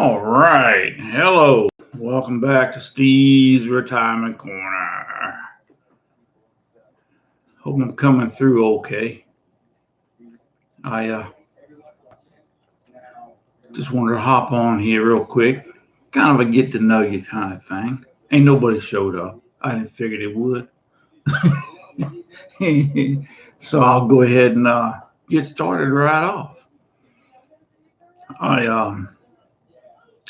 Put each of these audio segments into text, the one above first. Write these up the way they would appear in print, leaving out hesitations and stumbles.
All right. Hello. Welcome back to Steve's Retirement Corner. Hope I'm coming through okay. I just wanted to hop on here real quick. Kind of a get to know you kind of thing. Ain't nobody showed up. I didn't figure they would. So I'll go ahead and get started right off.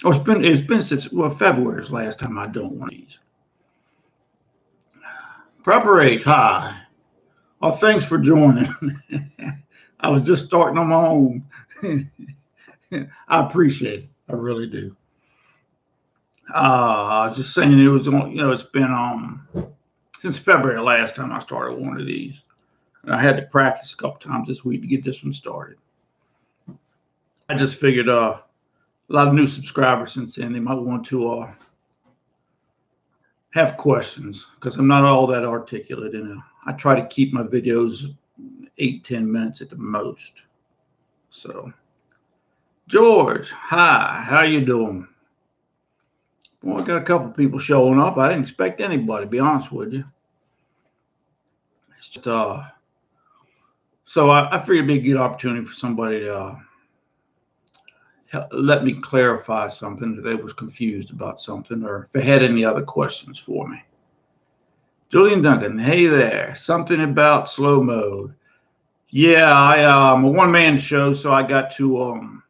It's been since February's last time I done one of these. Preparate, hi. Oh, thanks for joining. I was just starting on my own. I appreciate it. I really do. I was just saying it's been since February last time I started one of these. And I had to practice a couple times this week to get this one started. I just figured a lot of new subscribers since then, they might want to have questions because I'm not all that articulate. I try to keep my videos 8-10 minutes at the most. So, George, hi, how you doing? Well, I got a couple people showing up. I didn't expect anybody, to be honest with you. It's just, so I figured it'd be a good opportunity for somebody to let me clarify something if they was confused about something or if they had any other questions for me. Julian Duncan, hey there. Something about slow mode. Yeah, I'm a one-man show, so I got to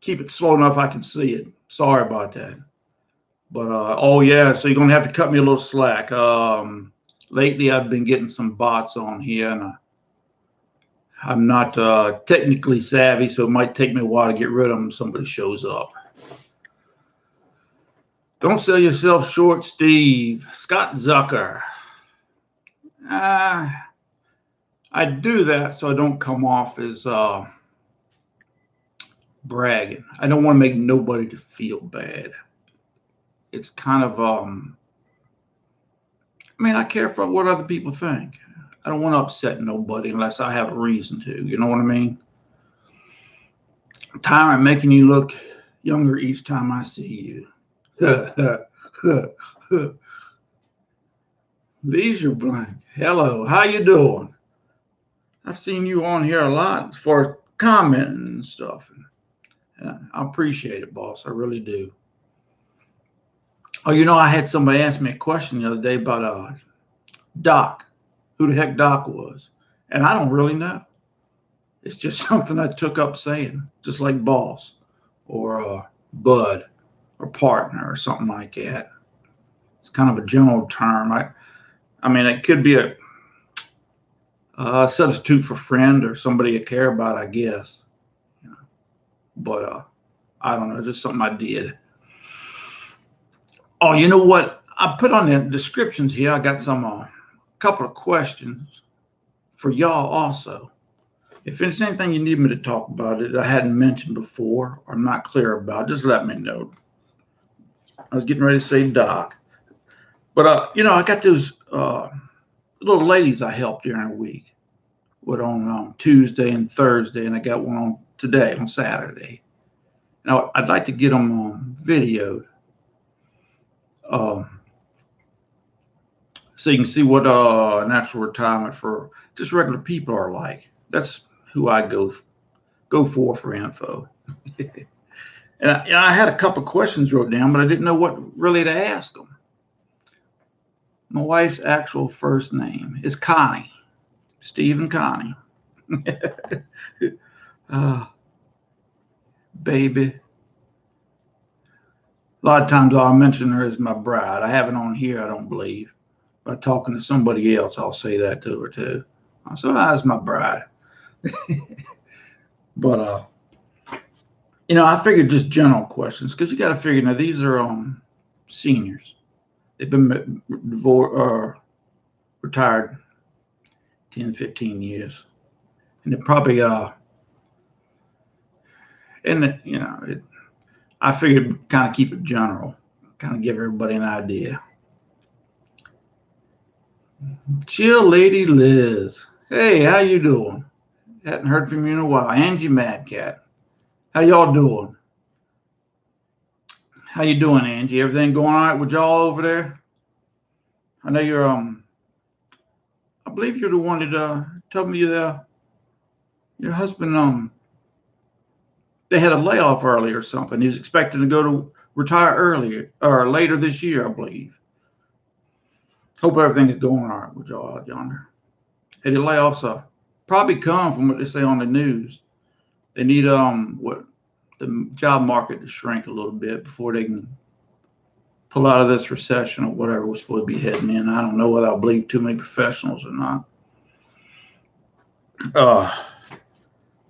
keep it slow enough I can see it. Sorry about that. But oh yeah, so you're gonna have to cut me a little slack. Lately I've been getting some bots on here, and I'm not technically savvy, so it might take me a while to get rid of them if somebody shows up. Don't sell yourself short, Steve. Scott Zucker. I do that so I don't come off as bragging. I don't want to make nobody to feel bad. It's kind of I care for what other people think. I don't want to upset nobody unless I have a reason to. You know what I mean? I'm tired of making you look younger each time I see you. Leisure Blank. Hello, how you doing? I've seen you on here a lot as far as commenting and stuff. I appreciate it, boss. I really do. Oh, I had somebody ask me a question the other day about Doc, who the heck Doc was. And I don't really know. It's just something I took up saying, just like boss or bud or partner or something like that. It's kind of a general term. I mean, it could be a substitute for friend or somebody you care about, I guess. But I don't know. It's just something I did. Oh, you know what? I put on the descriptions here. I got some couple of questions for y'all also. If there's anything you need me to talk about it I hadn't mentioned before or I'm not clear about, just let me know. I was getting ready to say Doc. But, I got those little ladies I helped during the week. On Tuesday and Thursday, and I got one on today, on Saturday. Now, I'd like to get them videoed. So you can see what natural retirement for just regular people are like. That's who I go for info. And I had a couple of questions wrote down, but I didn't know what really to ask them. My wife's actual first name is Connie, Steve and Connie. Baby. A lot of times I'll mention her as my bride. I haven't on here, I don't believe. By talking to somebody else, I'll say that to her too. So that's my bride. But I figured just general questions because you got to figure now these are seniors. They've been retired 10, 15 years, and they're probably I figured kind of keep it general, kind of give everybody an idea. Chill Lady Liz. Hey, how you doing? Hadn't heard from you in a while. Angie Madcat. How y'all doing? How you doing, Angie? Everything going all right with y'all over there? I know you're I believe you're the one that told me your husband they had a layoff early or something. He was expecting to go to retire earlier or later this year, I believe. Hope everything is going all right with y'all out yonder. Hey, the layoffs probably come from what they say on the news. They need what the job market to shrink a little bit before they can pull out of this recession or whatever we're supposed to be heading in. I don't know whether I believe too many professionals or not. Uh,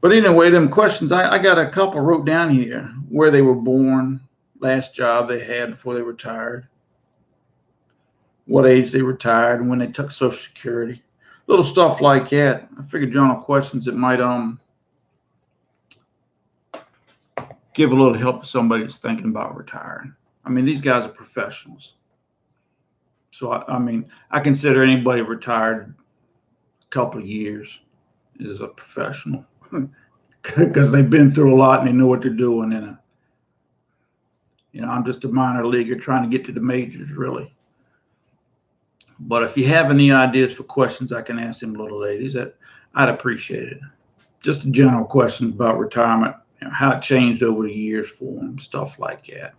but anyway, them questions, I got a couple wrote down here: where they were born, last job they had before they retired, what age they retired, and when they took Social Security. Little stuff like that. I figured general questions that might give a little help to somebody that's thinking about retiring. I mean, these guys are professionals. So I mean, I consider anybody retired a couple of years is a professional because they've been through a lot and they know what they're doing. And I'm just a minor leaguer trying to get to the majors, really. But if you have any ideas for questions I can ask them little ladies, that I'd appreciate it. Just a general questions about retirement, how it changed over the years for them, stuff like that.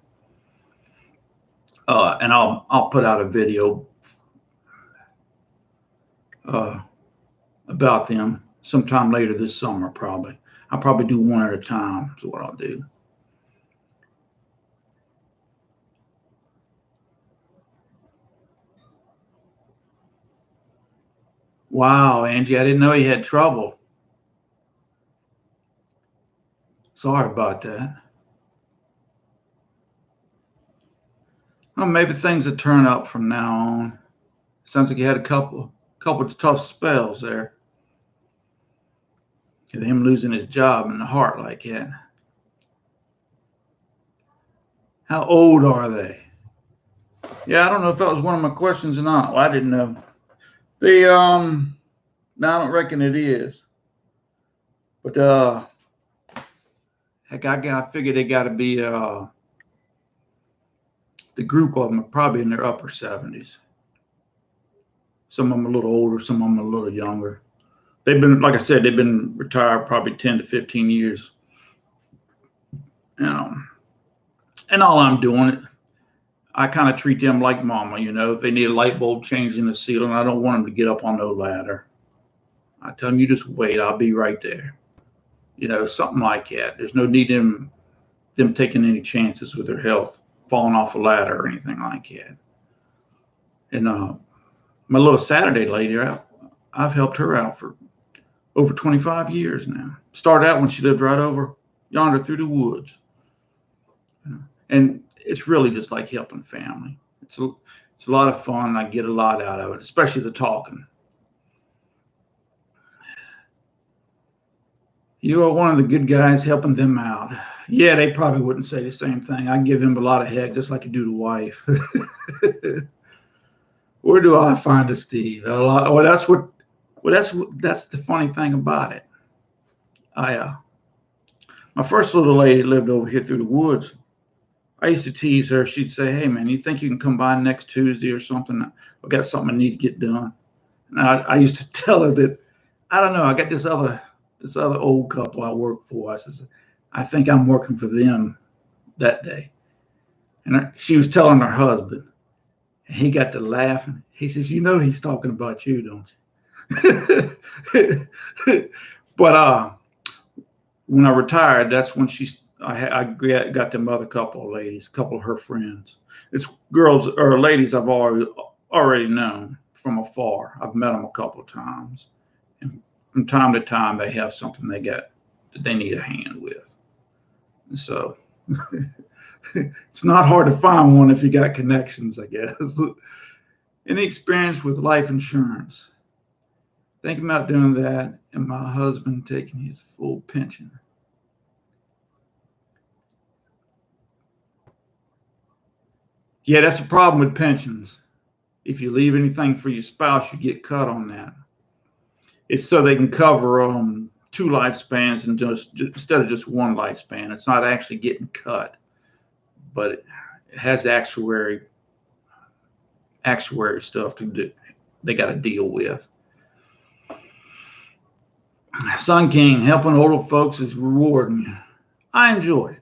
And I'll put out a video about them sometime later this summer, probably. I'll probably do one at a time is what I'll do. Wow, Angie, I didn't know you had trouble. Sorry about that. Well, maybe things will turn up from now on. Sounds like you had a couple of tough spells there. With him losing his job in the heart like that. How old are they? Yeah, I don't know if that was one of my questions or not. Well, I didn't know. No, I don't reckon it is. But heck, I figure they got to be the group of them are probably in their upper 70s. Some of them a little older, some of them a little younger. They've been, like I said, they've been retired probably 10 to 15 years. And all I'm doing, I kind of treat them like mama. If they need a light bulb changed in the ceiling, I don't want them to get up on no ladder. I tell them, you just wait, I'll be right there. Something like that. There's no need in them taking any chances with their health, falling off a ladder or anything like that. And my little Saturday lady, I've helped her out for over 25 years now. Started out when she lived right over yonder through the woods. And it's really just like helping family. It's a lot of fun. I get a lot out of it, especially the talking. You are one of the good guys helping them out. Yeah, they probably wouldn't say the same thing. I give him a lot of heck, just like you do the wife. Where do I find a Steve? Well, that's the funny thing about it. My first little lady lived over here through the woods. I used to tease her. She'd say, "Hey, man, you think you can come by next Tuesday or something? I got something I need to get done." And I used to tell her that, I don't know, I got this other old couple I work for. I says, I think I'm working for them that day. And she was telling her husband, and he got to laughing. He says, he's talking about you, don't you? But when I retired, that's when I got them other couple of ladies, a couple of her friends. It's girls or ladies I've already known from afar. I've met them a couple of times. And from time to time, they have something that they need a hand with. And so it's not hard to find one if you got connections, I guess. Any experience with life insurance? Thinking about doing that, and my husband taking his full pension. Yeah, that's a problem with pensions. If you leave anything for your spouse, you get cut on that. It's so they can cover 2 lifespans and just instead of just 1 lifespan. It's not actually getting cut, but it has actuary stuff to do. They got to deal with. Sun King, helping older folks is rewarding. I enjoy it.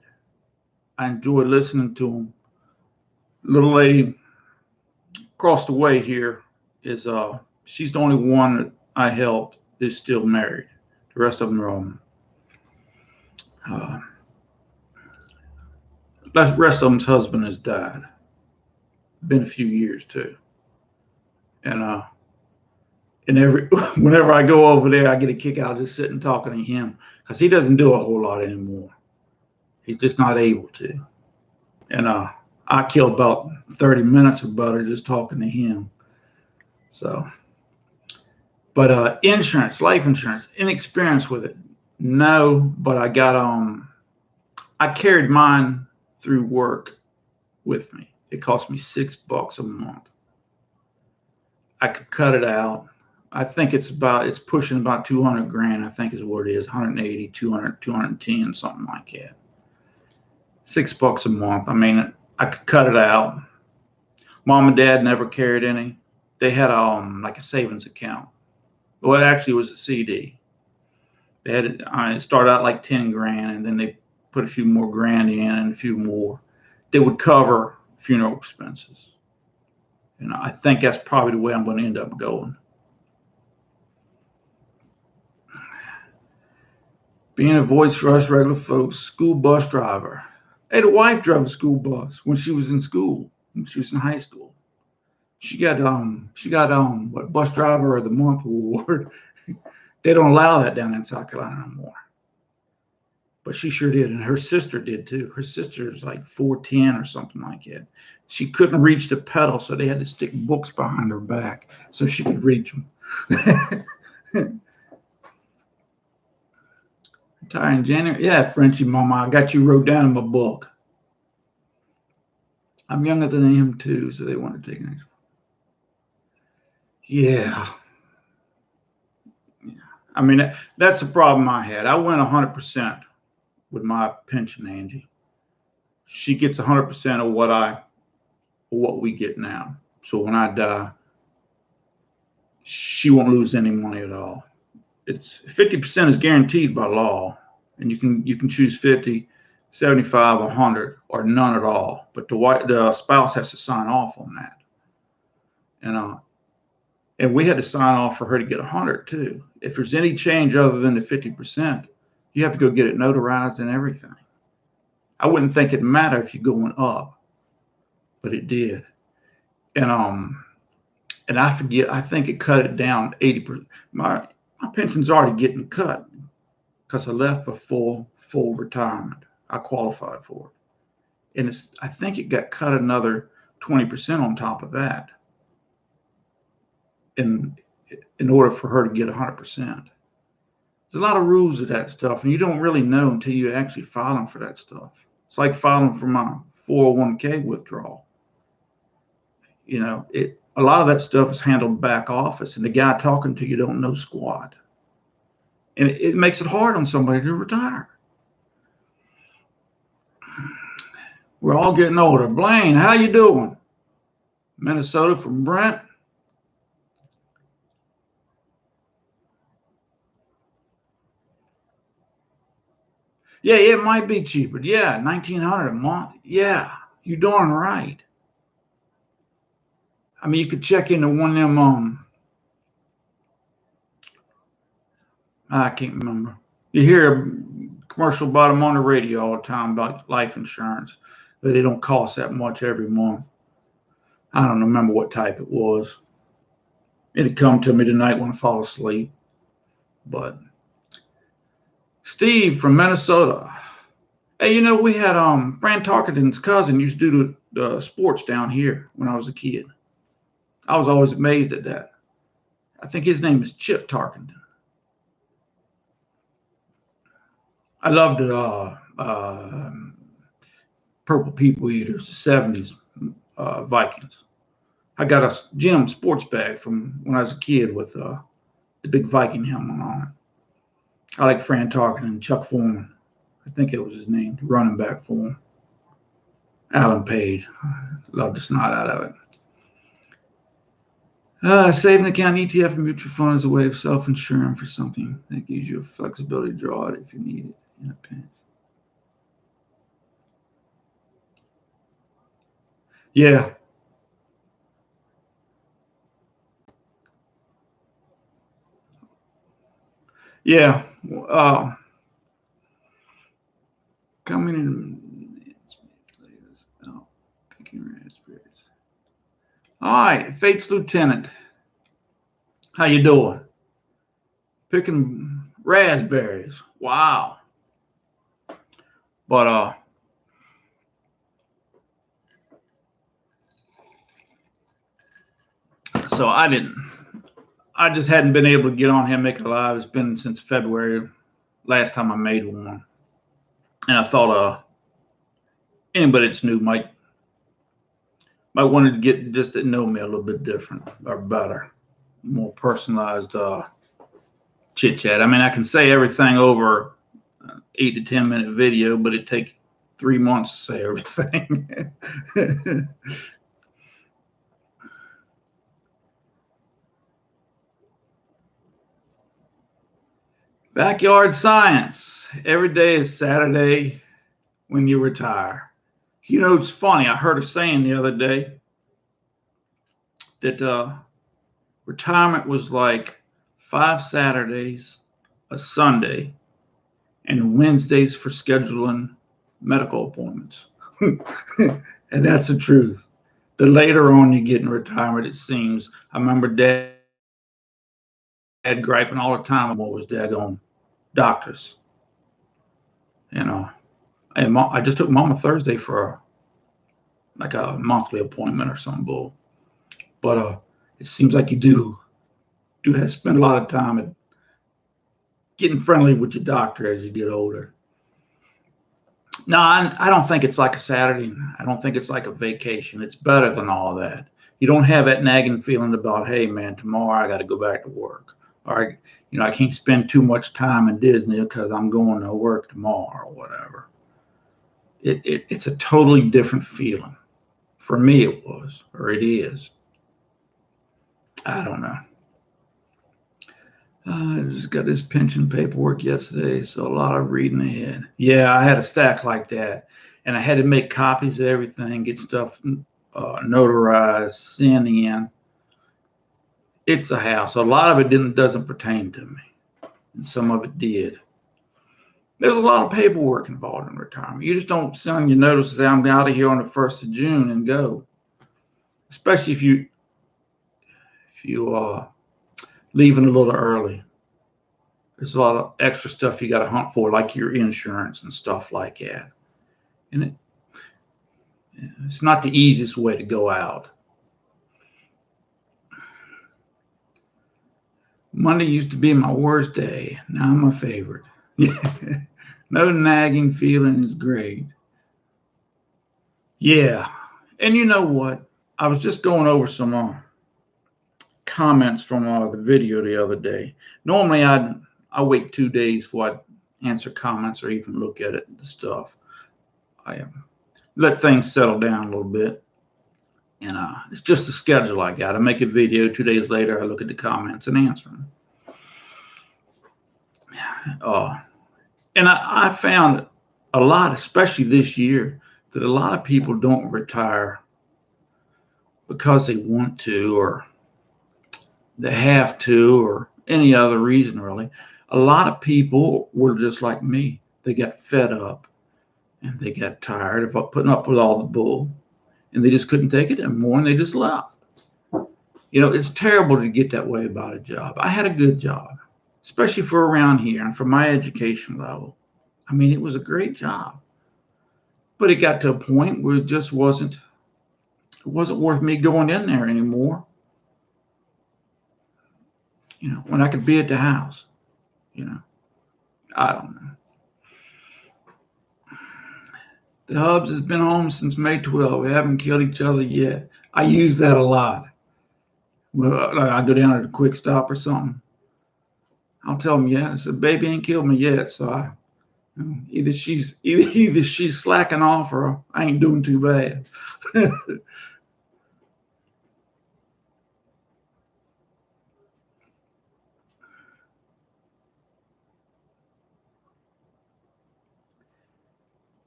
I enjoy listening to them. Little lady across the way here is she's the only one that I helped is still married. The rest of them are the rest of them's husband has died. Been a few years too. And whenever I go over there, I get a kick out of just sitting talking to him because he doesn't do a whole lot anymore. He's just not able to. And I kill about 30 minutes of butter just talking to him. So, but insurance, life insurance, inexperience with it. No, but I got I carried mine through work with me. It cost me $6 a month. I could cut it out. I think it's pushing about 200 grand, I think is what it is. 180, 200, 210, something like that. $6 a month. I mean, I could cut it out. Mom and Dad never carried any. They had like a savings account. Well, it actually was a CD. They had it started out like 10 grand, and then they put a few more grand in and a few more. They would cover funeral expenses. And I think that's probably the way I'm going to end up going. Being a voice for us regular folks, school bus driver. Hey, the wife drove a school bus when she was in school, when she was in high school. She got what, bus driver of the month award. They don't allow that down in South Carolina anymore. But she sure did, and her sister did too. Her sister's like 4'10" or something like that. She couldn't reach the pedal, so they had to stick books behind her back so she could reach them. Retire in January. Yeah, Frenchie Mama, I got you wrote down in my book. I'm younger than him too, so they want to take an extra. Yeah. I mean, that's the problem I had. I went 100% with my pension, Angie. She gets 100% of what we get now. So when I die, she won't lose any money at all. It's 50% is guaranteed by law, and you can choose 50, 75, 100, or none at all. But the spouse has to sign off on that. And we had to sign off for her to get 100 too. If there's any change other than the 50%, you have to go get it notarized and everything. I wouldn't think it'd matter if you're going up, but it did. And I forget, I think it cut it down 80%. My pension's already getting cut because I left before full retirement. I qualified for it. And I think it got cut another 20% on top of that in order for her to get 100%. There's a lot of rules to that stuff, and you don't really know until you actually filing for that stuff. It's like filing for my 401k withdrawal. You know, a lot of that stuff is handled back office, and the guy talking to you don't know squat. And it makes it hard on somebody to retire. We're all getting older. Blaine, how you doing? Minnesota from Brent. Yeah, it might be cheaper. Yeah, $1,900 a month. Yeah, you're darn right. I mean, you could check into one of them. I can't remember. You hear a commercial about them on the radio all the time about life insurance, but they don't cost that much every month. I don't remember what type it was. It'd come to me tonight when I fall asleep. But Steve from Minnesota. Hey, you know, we had Fran Tarkenton's cousin used to do the sports down here when I was a kid. I was always amazed at that. I think his name is Chip Tarkenton. I loved Purple People Eaters, the 70s Vikings. I got a Jim sports bag from when I was a kid with the big Viking helmet on it. I like Fran Tarkenton and Chuck Foreman. I think it was his name, running back for him. Alan Page. Love the snot out of it. Saving account ETF and mutual fund is a way of self-insuring for something that gives you flexibility to draw it if you need it in a pinch. Yeah. Yeah. Coming in. Oh, picking raspberries. All right, Fate's Lieutenant. How you doing? Picking raspberries. Wow. But so I just hadn't been able to get on here and make it live. It's been since February, last time I made one. And I thought anybody that's new might want to get just to know me a little bit different or better, more personalized chit chat. I mean, I can say everything over 8 to 10 minute video, but it takes 3 months to say everything. Backyard science. Every day is Saturday when you retire. You know, it's funny. I heard a saying the other day that retirement was like 5 Saturdays, a Sunday, and Wednesdays for scheduling medical appointments. And that's the truth. The later on you get in retirement, it seems. I remember Dad griping all the time about was daggone doctors. You know, and I just took Mama Thursday for like a monthly appointment or some bull. But it seems like you do have to spend a lot of time at getting friendly with your doctor as you get older. No, I don't think it's like a Saturday. I don't think it's like a vacation. It's better than all that. You don't have that nagging feeling about, hey, man, tomorrow I got to go back to work. Or, I can't spend too much time in Disney because I'm going to work tomorrow or whatever. It's a totally different feeling. For me, it was, or it is. I don't know. I just got this pension paperwork yesterday, so a lot of reading ahead. Yeah, I had a stack like that, and I had to make copies of everything, get stuff notarized, send in. It's a house. A lot of it doesn't pertain to me, and some of it did. There's a lot of paperwork involved in retirement. You just don't send your notice and say, I'm out of here on the 1st of June and go. Especially if you leaving a little early. There's a lot of extra stuff you got to hunt for, like your insurance and stuff like that. And it's not the easiest way to go out. Monday used to be my worst day. Now my favorite. No nagging feeling is great. Yeah. And you know what? I was just going over some comments from the video the other day. Normally I wait 2 days before I answer comments or even look at the stuff. I let things settle down a little bit. And it's just a schedule I got. I make a video, 2 days later I look at the comments and answer them. And I found a lot, especially this year, that a lot of people don't retire because they want to or they have to or any other reason, really. A lot of people were just like me. They got fed up and they got tired of putting up with all the bull, and they just couldn't take it anymore, and they just left. It's terrible to get that way about a job. I had a good job, especially for around here and for my education level. I mean, it was a great job, but it got to a point where it just wasn't worth me going in there anymore. When I could be at the house, I don't know. The Hubs has been home since May 12th. We haven't killed each other yet. I use that a lot. Well, I go down at a quick stop or something. I'll tell them, yeah, I said, baby ain't killed me yet. So either she's slacking off or I ain't doing too bad.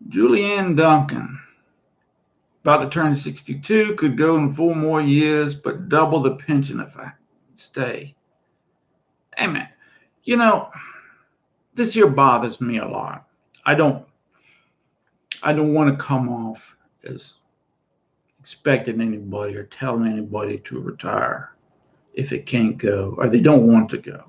Julianne Duncan, about to turn 62, could go in 4 more years, but double the pension if I stay. Hey man, you know, this here bothers me a lot. I don't want to come off as expecting anybody or telling anybody to retire if it can't go or they don't want to go.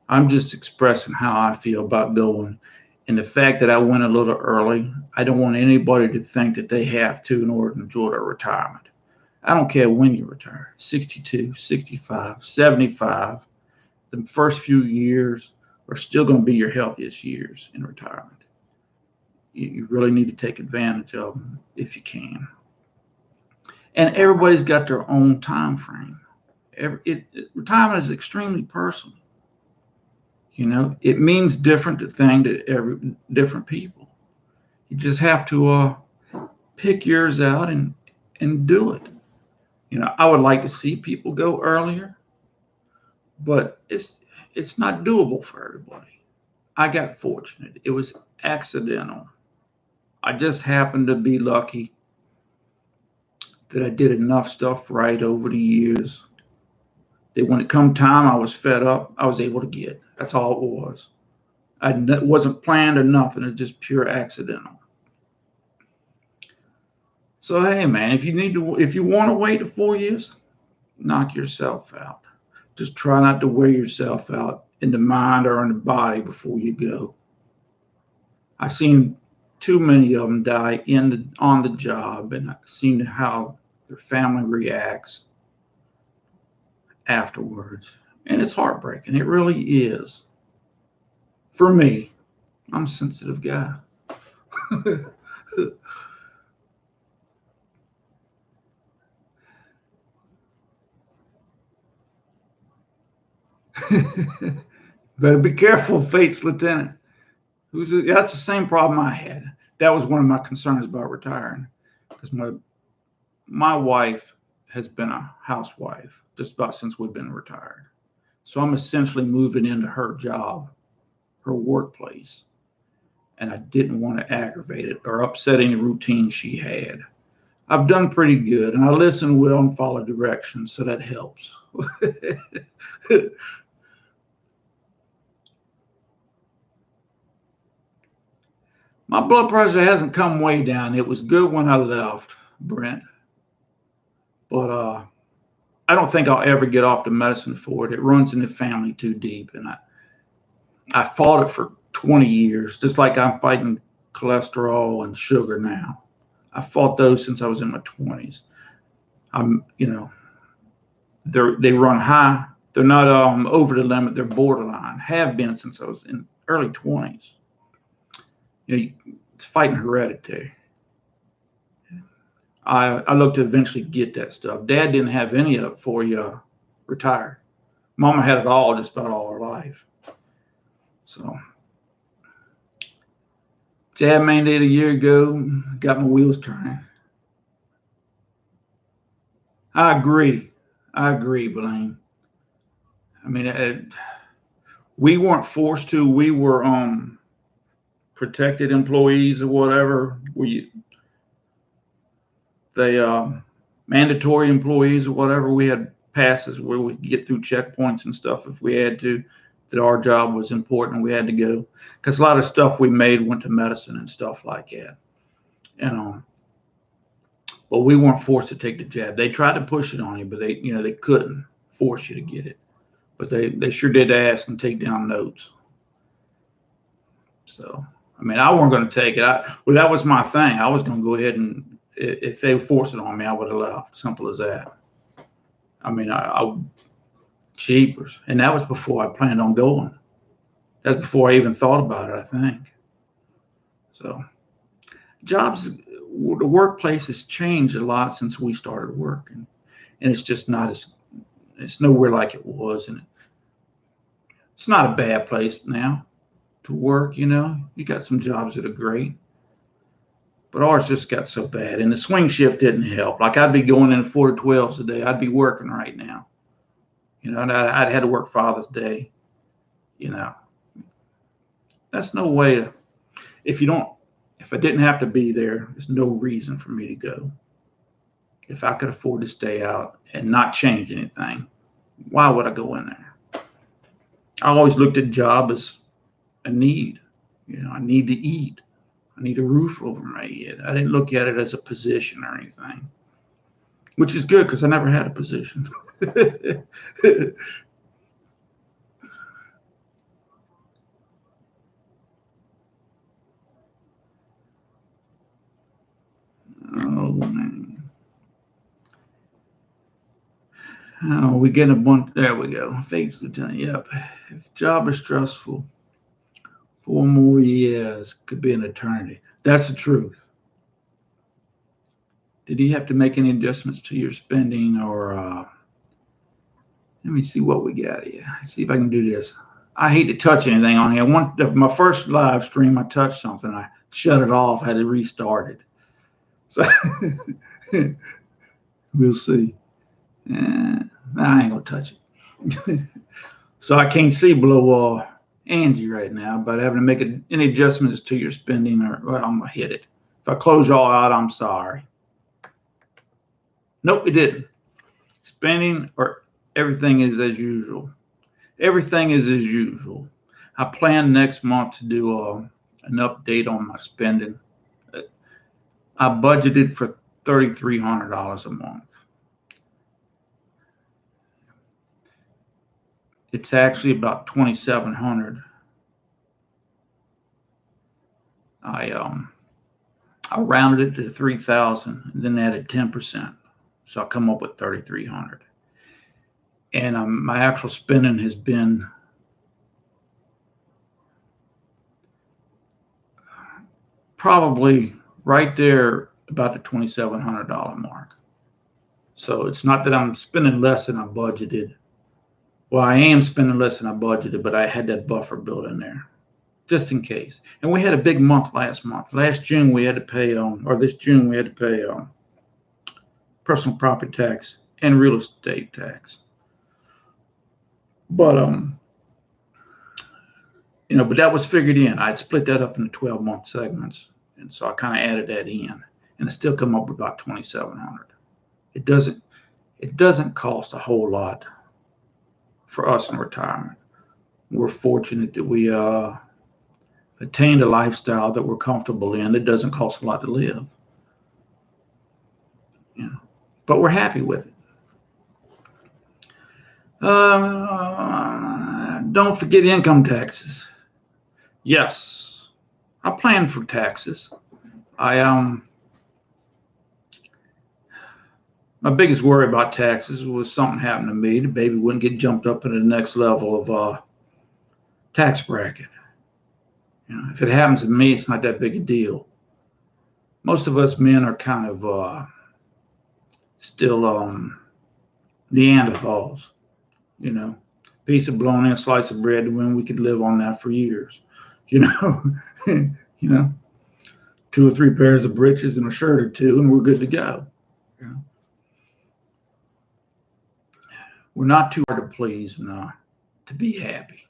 I'm just expressing how I feel about going. And the fact that I went a little early, I don't want anybody to think that they have to in order to enjoy their retirement. I don't care when you retire, 62, 65, 75. The first few years are still going to be your healthiest years in retirement. You really need to take advantage of them if you can. And everybody's got their own time frame. Retirement is extremely personal. You know, it means different thing to different people. You just have to pick yours out and do it. You know, I would like to see people go earlier, but it's not doable for everybody. I got fortunate. It was accidental. I just happened to be lucky that I did enough stuff right over the years that when it come time I was fed up, I was able to get. That's all it was. It wasn't planned or nothing. It's just pure accidental. So hey man, if you want to wait 4 years, knock yourself out. Just try not to wear yourself out in the mind or in the body before you go. I've seen too many of them die on the job, and I've seen how their family reacts afterwards, and it's heartbreaking. It really is. For me, I'm a sensitive guy. Better be careful, Fate's Lieutenant. That's the same problem I had. That was one of my concerns about retiring, because my wife has been a housewife just about since we've been retired. So I'm essentially moving into her job, her workplace, and I didn't want to aggravate it or upset any routine she had. I've done pretty good, and I listen well and follow directions, so that helps. My blood pressure hasn't come way down. It was good when I left, Brent, but I don't think I'll ever get off the medicine for it. It runs in the family too deep, and I fought it for 20 years, just like I'm fighting cholesterol and sugar now. I fought those since I was in my 20s. You know, they run high. They're not over the limit. They're borderline. Have been since I was in early 20s. You know, it's fighting hereditary. I look to eventually get that stuff. Dad didn't have any of it before he retired. Mama had it all just about all her life. So, jab mandate a year ago, got my wheels turning. I agree, Blaine. I mean, we weren't forced to. We were protected employees or whatever. They mandatory employees or whatever. We had passes where we could get through checkpoints and stuff if we had to. That our job was important and we had to go, because a lot of stuff we made went to medicine and stuff like that. And but we weren't forced to take the jab. They tried to push it on you, but they couldn't force you to get it. But they sure did ask and take down notes. So I mean, I wasn't going to take it. Well, that was my thing. I was going to go ahead and if they forced it on me, I would have left. Simple as that. I mean, I cheapers, and that was before I planned on going. That's before I even thought about it, I think. So jobs, the workplace has changed a lot since we started working, and it's just not it's nowhere like it was. And It's not a bad place now to work, you know. You got some jobs that are great, but ours just got so bad. And the swing shift didn't help. Like I'd be going in 4 to 12s a day. I'd be working right now, you know, and I'd had to work Father's Day, you know. That's no way to, if you don't, if I didn't have to be there, there's no reason for me to go. If I could afford to stay out and not change anything, why would I go in there? I always looked at job as a need. You know, I need to eat. I need a roof over my head. I didn't look at it as a position or anything, which is good because I never had a position. Oh man. Oh, we get a bunch. There we go. Thanks, Lieutenant. Yep. If job is stressful, 4 more years could be an eternity. That's the truth. Did you have to make any adjustments to your spending or let me see what we got here. See if I can do this. I hate to touch anything on here. My first live stream, I touched something. I shut it off, had to restart it. So we'll see. I ain't gonna touch it. So I can't see below Angie right now, but having to make any adjustments to your spending, or well, I'm gonna hit it. If I close y'all out, I'm sorry. Nope, it didn't. Spending or everything is as usual. Everything is as usual. I plan next month to do an update on my spending. I budgeted for $3,300 a month. It's actually about 2,700. I rounded it to 3,000 and then added 10%. So I come up with 3,300. And my actual spending has been probably right there about the $2,700 mark. So it's not that I'm spending less than I budgeted. Well, I am spending less than I budgeted, but I had that buffer built in there just in case. And we had a big month last month. Last June we had to pay or this June we had to pay personal property tax and real estate tax. But but that was figured in. I'd split that up into 12-month segments, and so I kind of added that in, and it still come up with about 2,700. It doesn't cost a whole lot for us in retirement. We're fortunate that we attained a lifestyle that we're comfortable in. It doesn't cost a lot to live, but we're happy with it. Don't forget income taxes. Yes, I plan for taxes. My biggest worry about taxes was something happened to me. The baby wouldn't get jumped up into the next level of tax bracket. If it happens to me, it's not that big a deal. Most of us men are kind of still Neanderthals. Piece of blown in slice of bread when we could live on that for years. 2 or 3 pairs of breeches and a shirt or two, and we're good to go. We're not too hard to please and to be happy.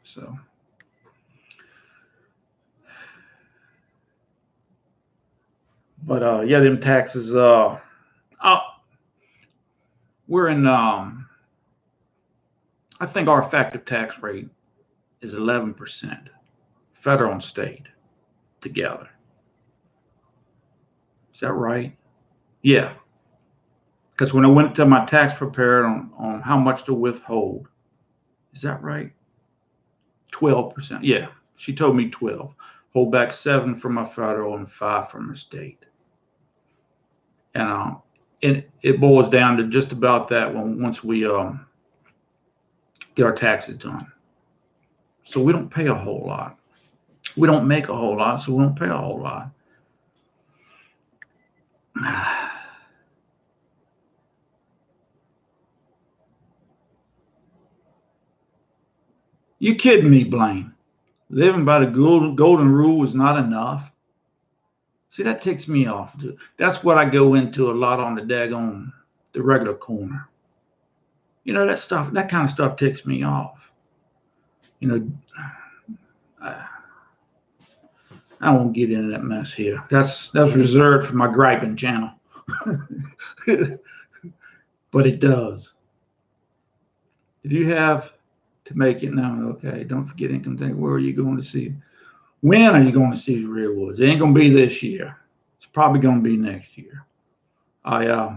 So, but them taxes. We're in. I think our effective tax rate is 11%, federal and state together. Is that right? Yeah. Because when I went to my tax preparer on how much to withhold, is that right? 12%. Yeah, she told me 12. Hold back 7 from my federal and 5 from the state. And it boils down to just about that once we get our taxes done. So we don't pay a whole lot. We don't make a whole lot, so we don't pay a whole lot. You kidding me, Blaine? Living by the golden rule is not enough. See, that ticks me off. That's what I go into a lot on the regular corner. You know, that kind of stuff ticks me off. You know, I won't get into that mess here. That's reserved for my griping channel. But it does. If you have to make it now, okay, don't forget income tax. Where are you going to see? When are you going to see the rewards? It ain't going to be this year. It's probably going to be next year. I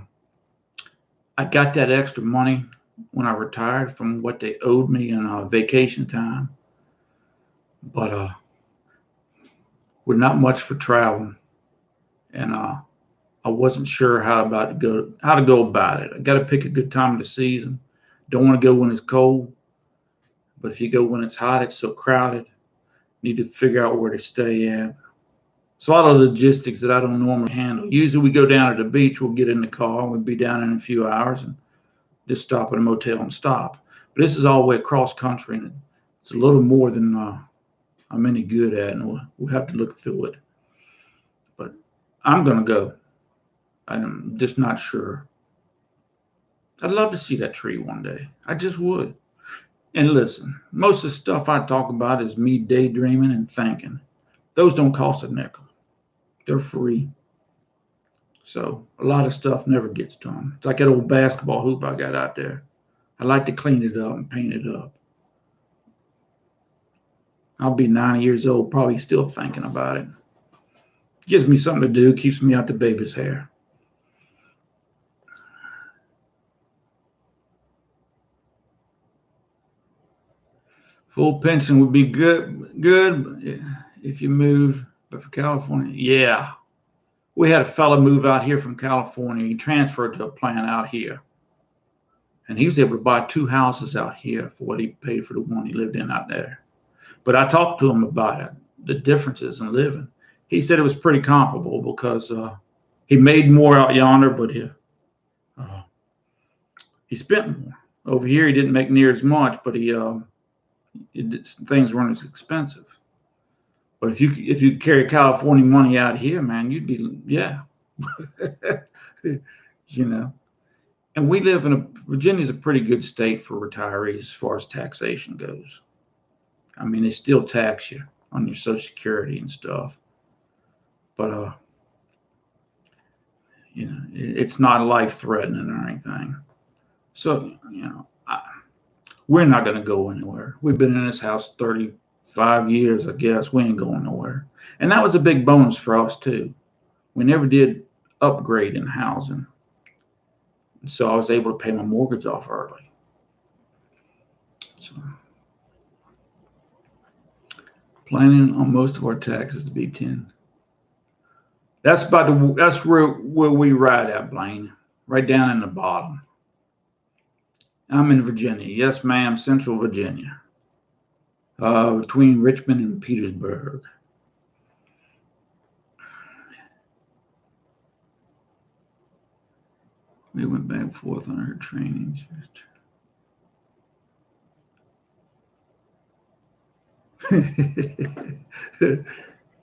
got that extra money when I retired from what they owed me in vacation time, but with not much for traveling, and I wasn't sure how to go about it. I got to pick a good time of the season. Don't want to go when it's cold, but if you go when it's hot, it's so crowded. Need to figure out where to stay at. It's a lot of logistics that I don't normally handle. Usually we go down to the beach, we'll get in the car, we'll be down in a few hours and just stop at a motel and stop. But this is all the way across country, and it's a little more than I'm any good at, and we'll have to look through it. But I'm going to go. I'm just not sure. I'd love to see that tree one day. I just would. And listen, most of the stuff I talk about is me daydreaming and thinking. Those don't cost a nickel. They're free. So a lot of stuff never gets done. It's like that old basketball hoop I got out there. I like to clean it up and paint it up. I'll be 90 years old, probably still thinking about it. Gives me something to do, keeps me out the baby's hair. Full pension would be good if you move, but for California, yeah. We had a fellow move out here from California. He transferred to a plant out here. And he was able to buy 2 houses out here for what he paid for the one he lived in out there. But I talked to him about it, the differences in living. He said it was pretty comparable because he made more out yonder, but he spent more. Over here, he didn't make near as much, but things weren't as expensive. But if you carry California money out here, man, you'd be, yeah. You know. And we live Virginia's a pretty good state for retirees as far as taxation goes. I mean, they still tax you on your Social Security and stuff. But, you know, it's not life-threatening or anything. So, you know, we're not going to go anywhere. We've been in this house 35 years, I guess. We ain't going nowhere. And that was a big bonus for us, too. We never did upgrade in housing. So I was able to pay my mortgage off early. So, planning on most of our taxes to be 10. That's where we ride at, Blaine. Right down in the bottom. I'm in Virginia. Yes, ma'am, Central Virginia. Between Richmond and Petersburg. We went back and forth on our trainings.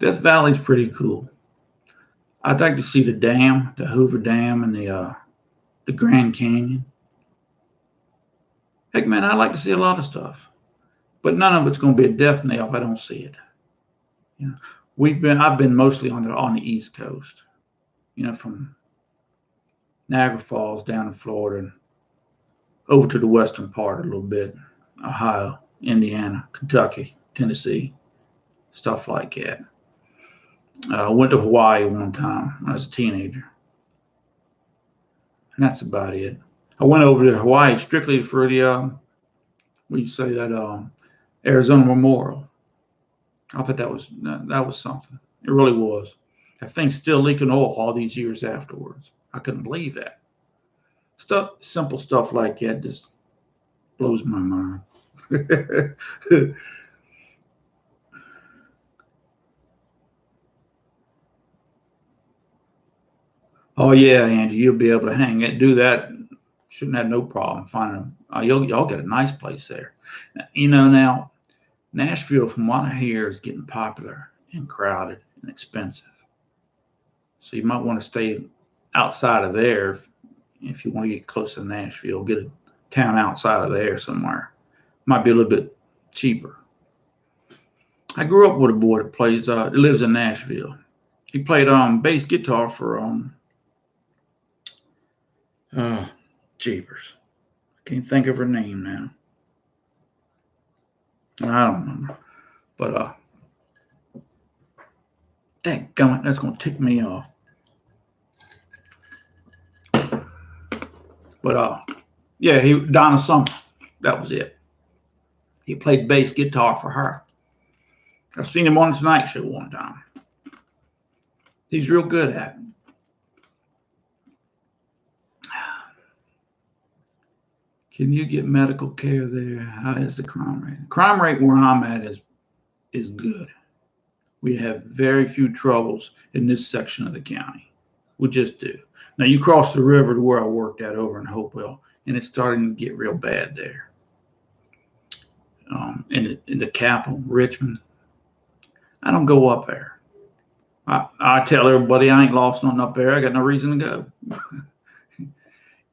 Death Valley's pretty cool. I'd like to see the dam, the Hoover Dam, and the Grand Canyon. Heck, man, I'd like to see a lot of stuff, but none of it's going to be a death knell if I don't see it. You know, I've been mostly on the East Coast. You know, from Niagara Falls down in Florida and over to the western part a little bit, Ohio, Indiana, Kentucky, Tennessee, stuff like that. I went to Hawaii one time when I was a teenager. And that's about it. I went over to Hawaii strictly for the, Arizona Memorial. I thought that was something. It really was. That thing's still leaking oil all these years afterwards. I couldn't believe that. Simple stuff like that just blows my mind. Oh yeah, Angie, you'll be able to do that. Shouldn't have no problem finding. Y'all get a nice place there. You know, now Nashville, from what I hear, is getting popular and crowded and expensive. So you might want to stay outside of there if you want to get close to Nashville. Get a town outside of there somewhere. Might be a little bit cheaper. I grew up with a boy that lives in Nashville. He played bass guitar for Jeepers. Can't think of her name now. I don't remember. But dadgummit, that's gonna tick me off. But yeah, Donna Summer. That was it. He played bass guitar for her. I've seen him on the Tonight Show one time. He's real good at it. Can you get medical care there? How is the crime rate? Crime rate where I'm at is good. We have very few troubles in this section of the county. We just do. Now you cross the river to where I worked at over in Hopewell, and it's starting to get real bad there. In the capital, Richmond, I don't go up there. I tell everybody I ain't lost nothing up there. I got no reason to go.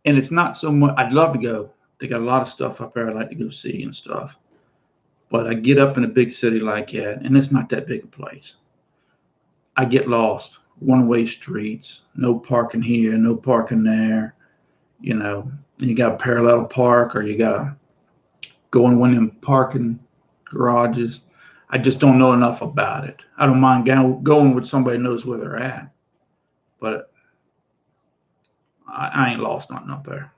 And it's not so much. I'd love to go. They got a lot of stuff up there I'd like to go see and stuff. But I get up in a big city like that, and it's not that big a place. I get lost. One-way streets, no parking here, no parking there. You know, and you got to parallel park, or you got to go in one of them parking garages. I just don't know enough about it. I don't mind going with somebody who knows where they're at, but I ain't lost nothing up there.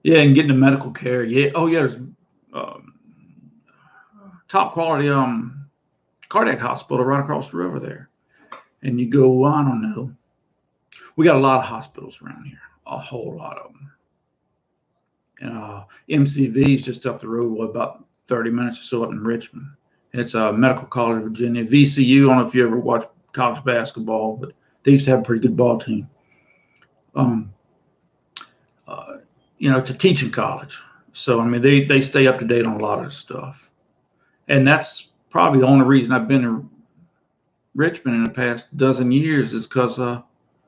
Yeah, and getting the medical care. Yeah. Oh, yeah. There's top quality cardiac hospital right across the river there. And you go, I don't know. We got a lot of hospitals around here, a whole lot of them. And MCV is just up the road, about 30 minutes or so up in Richmond. It's Medical College of Virginia. VCU, I don't know if you ever watched college basketball, but they used to have a pretty good ball team. It's a teaching college. So, I mean, they stay up to date on a lot of stuff. And that's probably the only reason I've been to Richmond in the past dozen years is because,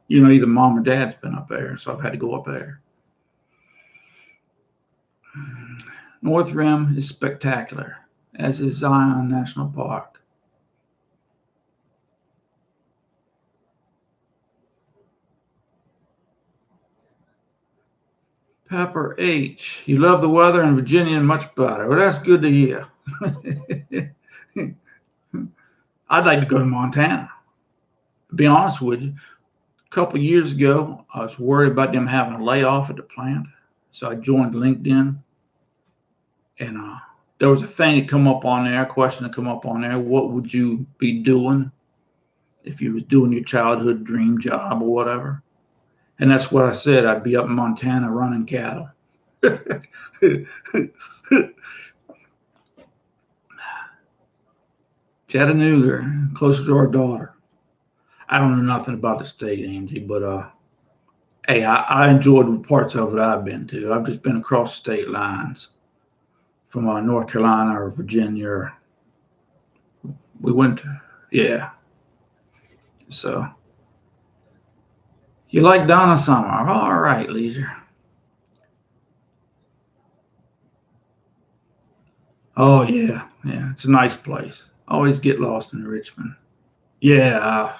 either mom or dad's been up there. So I've had to go up there. North Rim is spectacular, as is Zion National Park. Pepper H. You love the weather in Virginia and much better. Well, that's good to hear. I'd like to go to Montana. To be honest with you, a couple of years ago, I was worried about them having a layoff at the plant. So I joined LinkedIn. And there was a thing that come up on there, a question that come up on there. What would you be doing if you was doing your childhood dream job or whatever? And that's what I said. I'd be up in Montana running cattle. Chattanooga, closer to our daughter. I don't know nothing about the state, Angie, but hey, I enjoyed the parts of it I've been to. I've just been across state lines from North Carolina or Virginia. We went, yeah. So, you like Donna Summer? All right, Leisure. Oh, yeah. It's a nice place. Always get lost in Richmond. Yeah.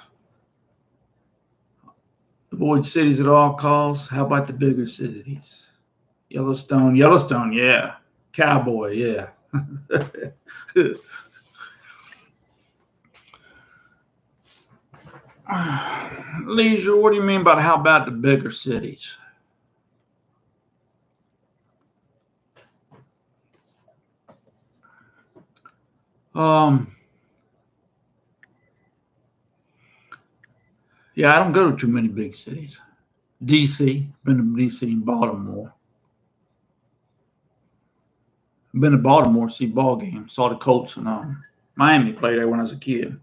Avoid cities at all costs. How about the bigger cities? Yellowstone, yeah. Cowboy, yeah. Leisure, what do you mean by how about the bigger cities? Yeah, I don't go to too many big cities. DC, been to DC and Baltimore. Been to Baltimore, see ball games. Saw the Colts and Miami play there when I was a kid.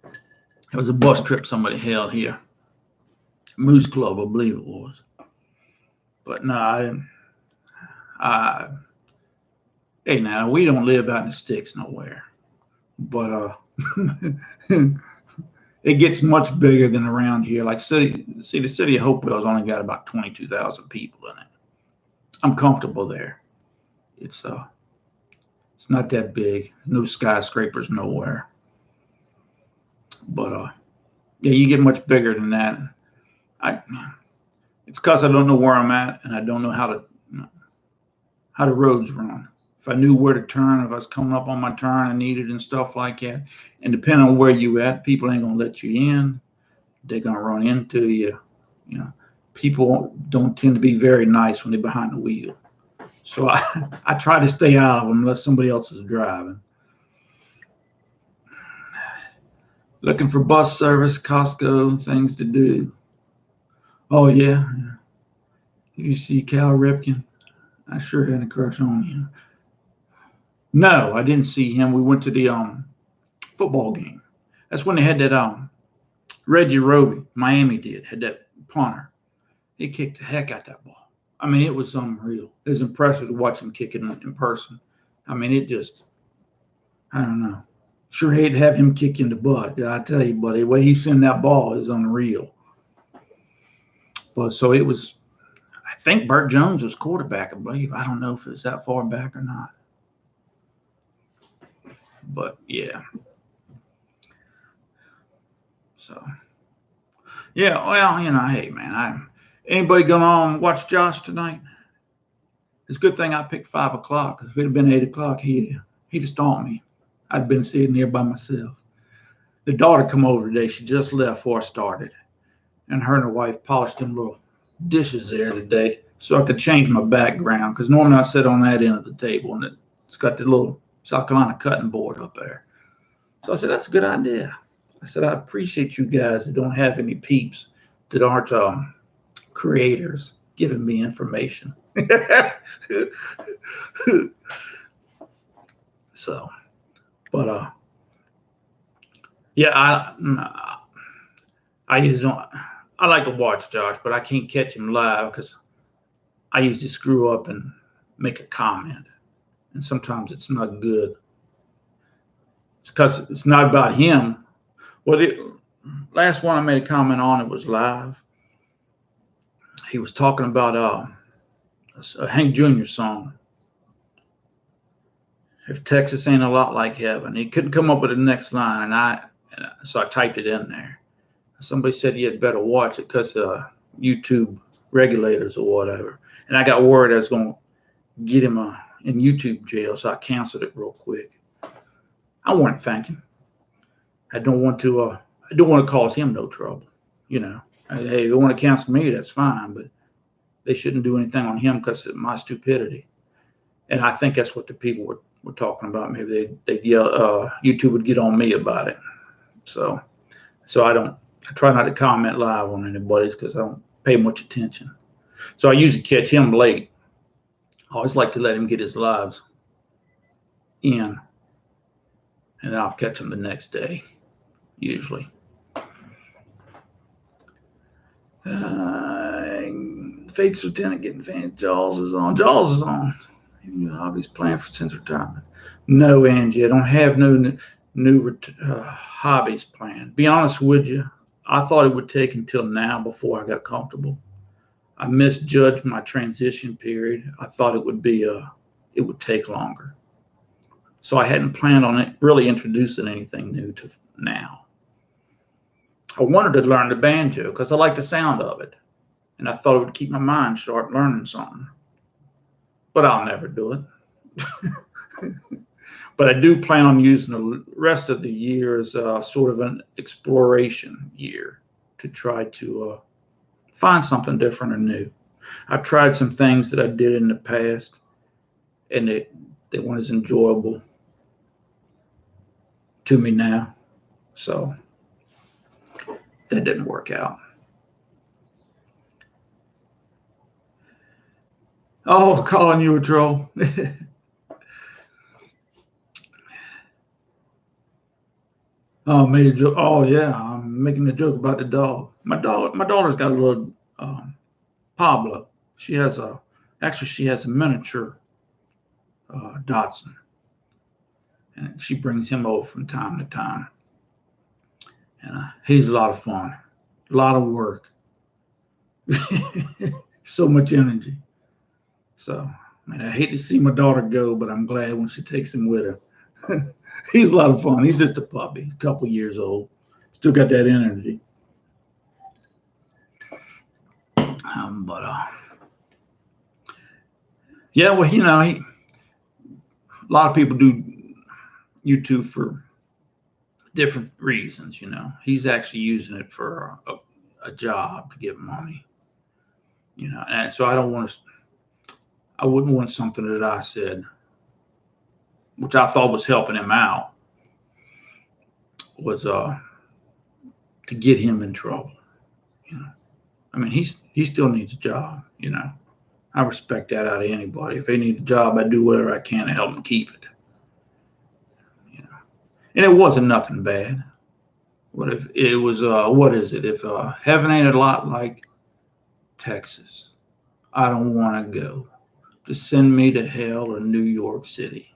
It was a bus trip somebody held here. Moose Club, I believe it was. But no, hey, now we don't live out in the sticks nowhere, but it gets much bigger than around here. Like the city of Hopewell's only got about 22,000 people in it. I'm comfortable there. It's it's not that big. No skyscrapers nowhere. But yeah, you get much bigger than that. I It's because I don't know where I'm at and I don't know how the roads run. If I knew where to turn, if I was coming up on my turn, I needed and stuff like that. And depending on where you at, people ain't gonna let you in. They're gonna run into you. You know, people don't tend to be very nice when they're behind the wheel. So I try to stay out of them unless somebody else is driving. Looking for bus service, Costco, things to do. Oh yeah. Did you see Cal Ripken? I sure had a crush on him. No, I didn't see him. We went to the football game. That's when they had that Reggie Roby, Miami had that punter. He kicked the heck out that ball. I mean, it was unreal. It was impressive to watch him kick it in person. I mean, I don't know. Sure hate to have him kick you in the butt. I tell you, buddy, the way he sent that ball is unreal. But so it was, I think Burt Jones was quarterback, I believe. I don't know if it's that far back or not. But yeah. So yeah, well, hey man, anybody going on watch Josh tonight? It's a good thing I picked 5 o'clock. If it had been 8 o'clock, he'd have stomped me. I'd been sitting there by myself. The daughter come over today. She just left before I started, and her and her wife polished them little dishes there today, so I could change my background. Because normally I sit on that end of the table, and it's got the little South Carolina cutting board up there. So I said that's a good idea. I said I appreciate you guys that don't have any peeps that aren't creators giving me information. So, but yeah, I usually don't. I like to watch Josh, but I can't catch him live because I usually screw up and make a comment, and sometimes it's not good. It's because it's not about him. Well, the last one I made a comment on, it was live. He was talking about a Hank Jr. song. If Texas ain't a lot like heaven. He couldn't come up with the next line, so I typed it in there. Somebody said you had better watch it because YouTube regulators or whatever. And I got worried I was going to get him in YouTube jail, so I canceled it real quick. I wasn't thinking. I don't want to cause him no trouble. Hey, if you want to cancel me, that's fine, but they shouldn't do anything on him because of my stupidity. And I think that's what the people were talking about. Maybe they'd yell, YouTube would get on me about it. So I try not to comment live on anybody's because I don't pay much attention. So I usually catch him late. I always like to let him get his lives in, and then I'll catch him the next day, usually. Fate's Lieutenant getting fan. Jaws is on. Hobbies playing since retirement. No, Angie, I don't have no new hobbies planned. Be honest with you, I thought it would take until now before I got comfortable. I misjudged my transition period. I thought it would take longer. So I hadn't planned on it really introducing anything new to now. I wanted to learn the banjo because I like the sound of it. And I thought it would keep my mind sharp learning something. But I'll never do it. But I do plan on using the rest of the year as sort of an exploration year to try to find something different or new. I've tried some things that I did in the past, and they weren't as enjoyable to me now. So that didn't work out. Oh, calling you a troll. Oh, made a joke. Oh, yeah, I'm making a joke about the dog. My daughter's got a little Pablo. She has a miniature Dotson, and she brings him over from time to time. And he's a lot of fun, a lot of work, so much energy. So, man, I hate to see my daughter go, but I'm glad when she takes him with her. He's a lot of fun. He's just a puppy, a couple years old, still got that energy. But yeah, well, a lot of people do YouTube for different reasons. He's actually using it for a job to get money. And so I wouldn't want something that I said, which I thought was helping him out, was to get him in trouble. I mean, he still needs a job. I respect that out of anybody. If they need a job, I do whatever I can to help them keep it. And it wasn't nothing bad. What if it was? What is it? If heaven ain't a lot like Texas, I don't want to go. Just send me to hell or New York City.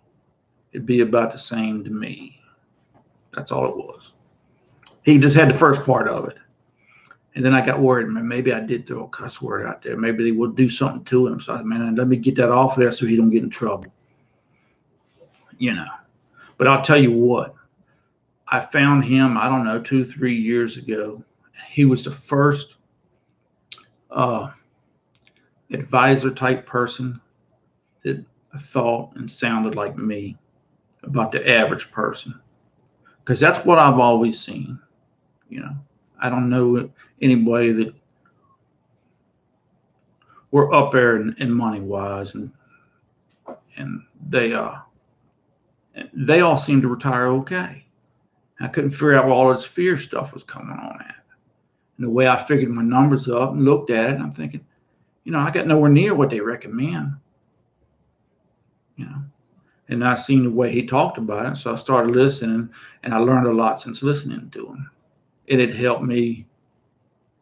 It'd be about the same to me. That's all it was. He just had the first part of it. And then I got worried, man, maybe I did throw a cuss word out there. Maybe they would do something to him. So I said, man, let me get that off there so he don't get in trouble. But I'll tell you what, I found him, I don't know, 2-3 years ago. He was the first advisor type person that thought and sounded like me about the average person. Because that's what I've always seen. I don't know anybody that were up there in money wise, and they all seemed to retire okay. I couldn't figure out where all this fear stuff was coming on at. And the way I figured my numbers up and looked at it, I'm thinking, I got nowhere near what they recommend. And I seen the way he talked about it, so I started listening, and I learned a lot since listening to him. And it helped me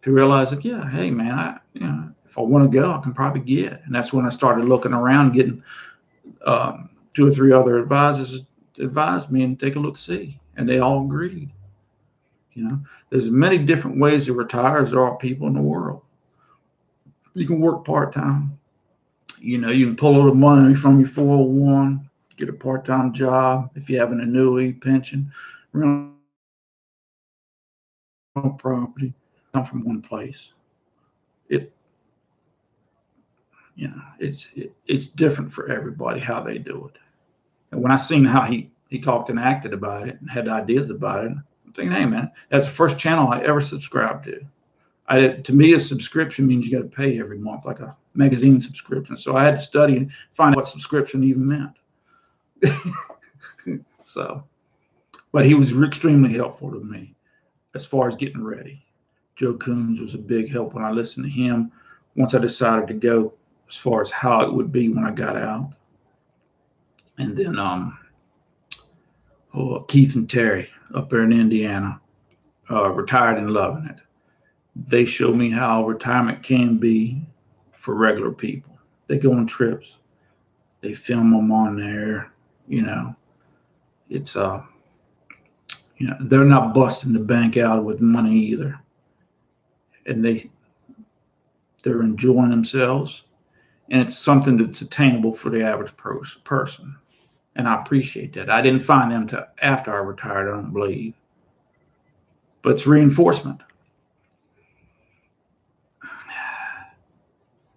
to realize that, yeah, hey man, if I want to go, I can probably get. And that's when I started looking around, getting 2 or 3 other advisors to advise me and take a look, see, and they all agreed. There's many different ways to retire as there are people in the world. You can work part-time. You can pull a little money from your 401, get a part-time job if you have an annuity, pension, rental property, come from one place. It's different for everybody how they do it. And when I seen how he talked and acted about it and had ideas about it, I'm thinking, hey man, that's the first channel I ever subscribed to. To me, a subscription means you got to pay every month, like a magazine subscription. So I had to study and find out what subscription even meant. But he was extremely helpful to me as far as getting ready. Joe Coons was a big help when I listened to him. Once I decided to go, as far as how it would be when I got out. And then Keith and Terry up there in Indiana, retired and loving it. They show me how retirement can be for regular people. They go on trips. They film them on there. It's they're not busting the bank out with money either. And they're enjoying themselves. And it's something that's attainable for the average person. And I appreciate that. I didn't find them till after I retired, I don't believe. But it's reinforcement.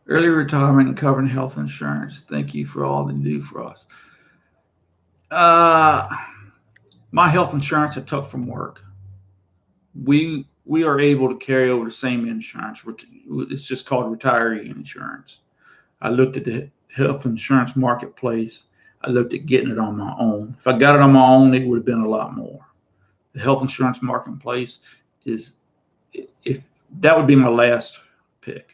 Early retirement and covering health insurance. Thank you for all that you do for us. My health insurance I took from work. We are able to carry over the same insurance. It's just called retiree insurance. I looked at the health insurance marketplace. I looked at getting it on my own. If I got it on my own, it would have been a lot more. The health insurance marketplace if that would be my last pick.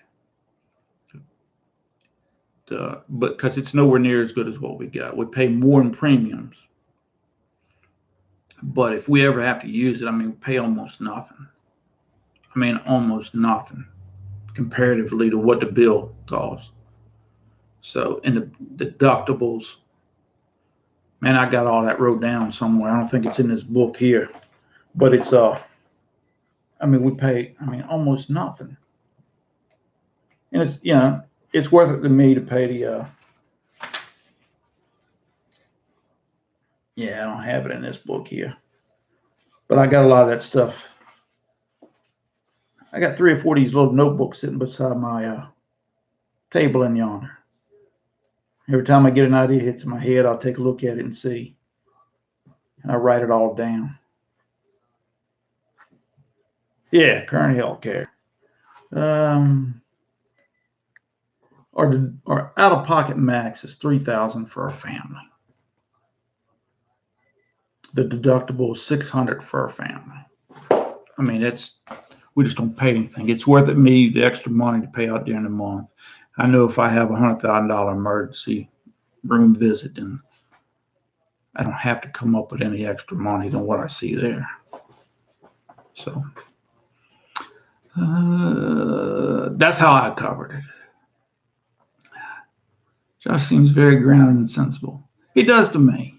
But because it's nowhere near as good as what we got. We pay more in premiums. But if we ever have to use it, we pay almost nothing. Almost nothing comparatively to what the bill costs. So, and the deductibles, man, I got all that wrote down somewhere. I don't think it's in this book here, but it's I mean, we pay, I mean, almost nothing, and it's it's worth it to me to pay the yeah, I don't have it in this book here, but I got a lot of that stuff. I got 3 or 4 of these little notebooks sitting beside my table in yonder. Every time I get an idea hits my head, I'll take a look at it and see, and I write it all down. Yeah, current health care. Our out-of-pocket max is $3,000 for a family. The deductible is $600 for a family. I mean, we just don't pay anything. It's worth it me the extra money to pay out during the month. I know if I have $100,000 emergency room visit, then I don't have to come up with any extra money than what I see there. So that's how I covered it. Josh seems very grounded and sensible. He does to me.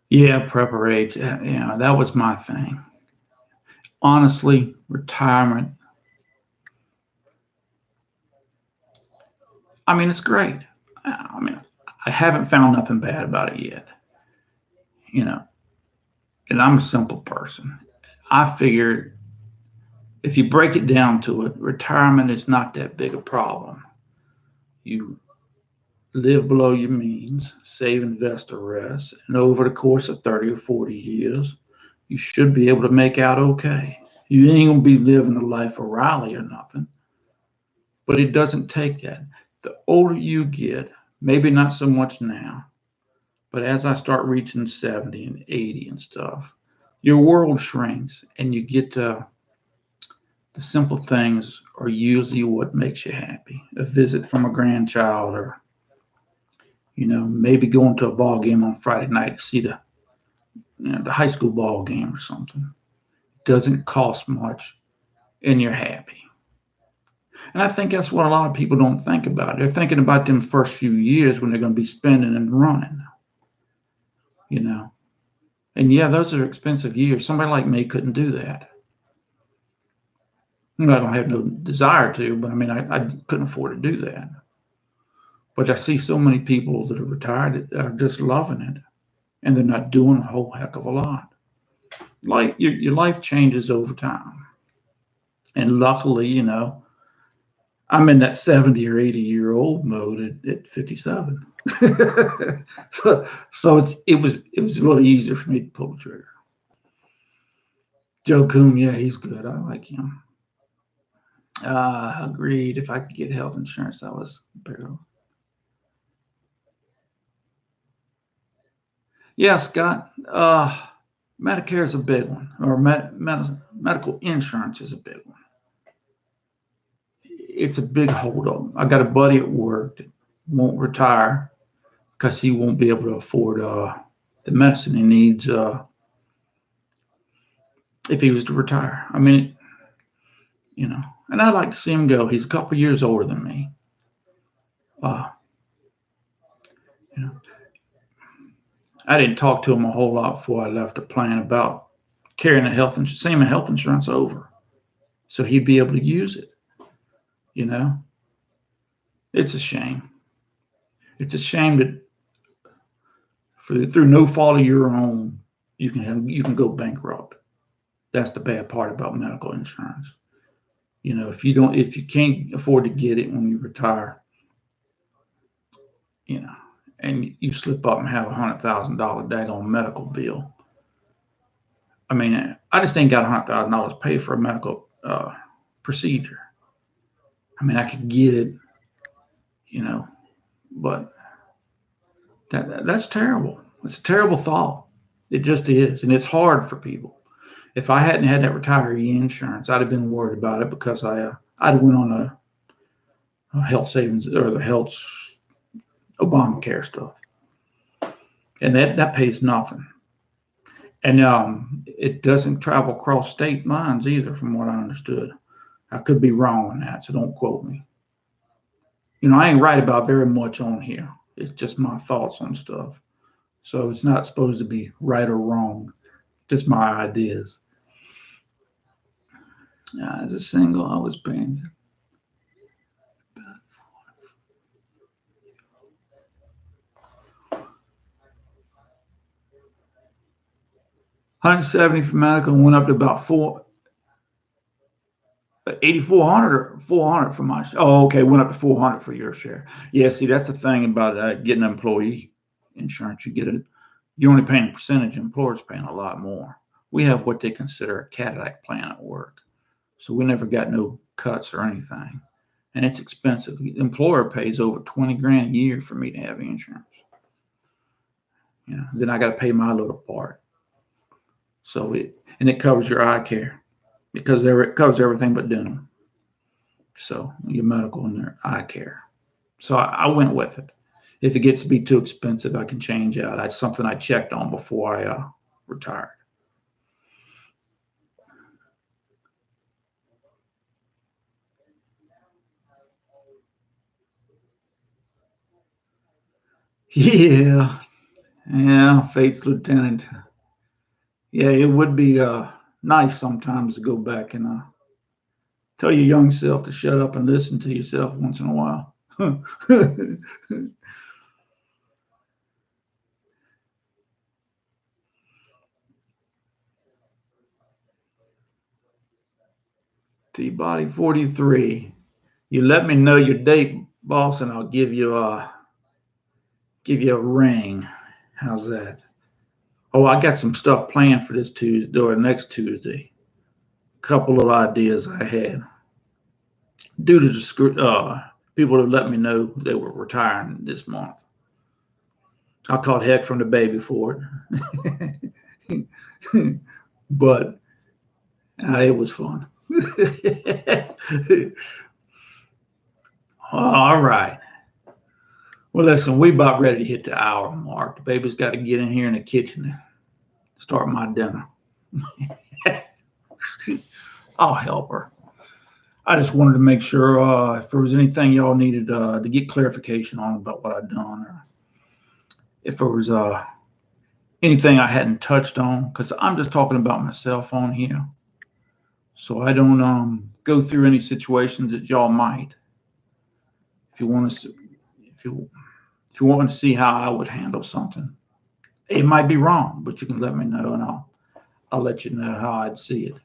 Yeah, preparation. Yeah, that was my thing. Honestly, retirement. I mean, it's great. I mean, I haven't found nothing bad about it yet. You know, and I'm a simple person. I figure if you break it down to it, retirement is not that big a problem. You live below your means, save, invest, or rest, and over the course of 30 or 40 years, you should be able to make out okay. You ain't gonna be living the life of Riley or nothing, but it doesn't take that. The older you get, maybe not so much now, but as I start reaching 70 and 80 and stuff, your world shrinks and you get to the simple things are usually what makes you happy. A visit from a grandchild, or maybe going to a ball game on Friday night to see the high school ball game or something. Doesn't cost much, and you're happy. And I think that's what a lot of people don't think about. They're thinking about them first few years when they're going to be spending and running, you know. And yeah, those are expensive years. Somebody like me couldn't do that. I don't have no desire to, but I mean, I couldn't afford to do that. But I see so many people that are retired that are just loving it, and they're not doing a whole heck of a lot. Like your life changes over time, and luckily, I'm in that 70 or 80-year-old mode at 57. so it was really easier for me to pull the trigger. Joe Coon, yeah, he's good. I like him. Agreed. If I could get health insurance, I was barrel. Yeah, Scott. Medicare is a big one, or medical insurance is a big one. It's a big holdup. I got a buddy at work that won't retire because he won't be able to afford the medicine he needs if he was to retire. I mean, and I'd like to see him go. He's a couple years older than me. Uh, you know, I didn't talk to him a whole lot before I left the plan about carrying same health insurance over, so he'd be able to use it. You know, it's a shame. It's a shame that through no fault of your own, you can go bankrupt. That's the bad part about medical insurance. If you can't afford to get it when you retire, you know, and you slip up and have $100,000 daggone medical bill. I mean, I just ain't got $100,000 paid for a medical procedure. I mean, I could get it, but that's terrible. It's a terrible thought. It just is, and it's hard for people. If I hadn't had that retiree insurance, I'd have been worried about it because I'd went on a health savings or the health Obamacare stuff, and that pays nothing. And it doesn't travel across state lines either, from what I understood. I could be wrong on that, so don't quote me. I ain't right about very much on here. It's just my thoughts on stuff. So it's not supposed to be right or wrong, just my ideas. As a single, I was paying $170 for medical and went up to about 8,400 or 400 for my. Oh, okay, went up to 400 for your share. Yeah, see, that's the thing about getting employee insurance. You get it. You're only paying a percentage. Employers paying a lot more. We have what they consider a Cadillac plan at work, so we never got no cuts or anything, and it's expensive. The employer pays over 20 grand a year for me to have insurance. Then I got to pay my little part. So it covers your eye care because it covers everything but dental. So your medical and your eye care. So I went with it. If it gets to be too expensive, I can change out. That's something I checked on before I retired. Yeah, Fate's Lieutenant. Yeah, it would be nice sometimes to go back and tell your young self to shut up and listen to yourself once in a while. T-Body 43. You let me know your date, boss, and I'll give you a ring. How's that? Oh, I got some stuff planned for this Tuesday or next Tuesday. A couple of ideas I had due to the people that let me know they were retiring this month. I caught heck from the baby for it, but it was fun. All right. Well, listen, we about ready to hit the hour mark. The baby's got to get in here in the kitchen and start my dinner. I'll help her. I just wanted to make sure if there was anything y'all needed to get clarification on about what I'd done, or if there was anything I hadn't touched on, because I'm just talking about myself on here, so I don't go through any situations that y'all might. If you want to, if you want to see how I would handle something, it might be wrong, but you can let me know, and I'll let you know how I'd see it.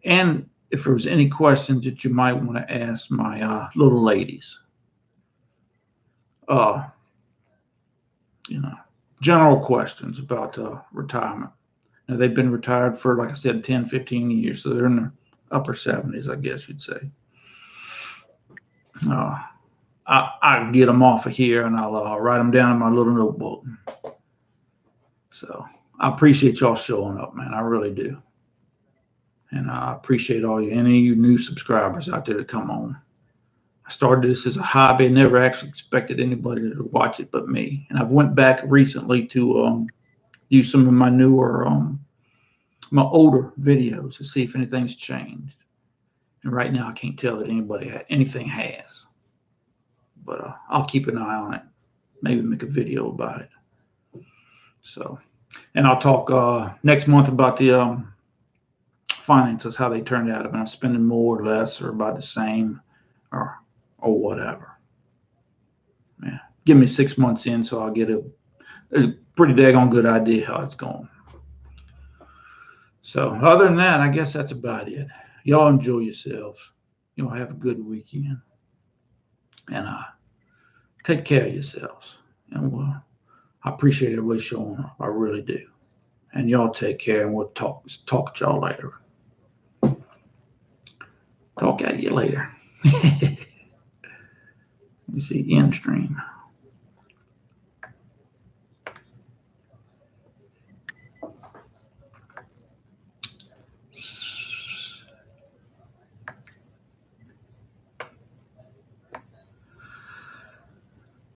And if there was any questions that you might want to ask my little ladies, general questions about retirement. Now, they've been retired for, like I said, 10, 15 years, so they're in their upper 70s, I guess you'd say. I'll get them off of here, and I'll write them down in my little notebook. So I appreciate y'all showing up, man. I really do. And I appreciate any of you new subscribers out there to come on. I started this as a hobby. I never actually expected anybody to watch it but me. And I've went back recently to use some of my newer, my older videos to see if anything's changed. And right now, I can't tell that anything has. But I'll keep an eye on it. Maybe make a video about it. So, and I'll talk next month about the finances, how they turned out. If I'm spending more or less, or about the same, or whatever. Yeah, give me 6 months in, so I'll get a pretty daggone good idea how it's going. So other than that, I guess that's about it. Y'all enjoy yourselves. Y'all have a good weekend, and take care of yourselves. And I appreciate everybody showing up. I really do. And y'all take care, and we'll talk to y'all later. Talk at you later. You see, end stream.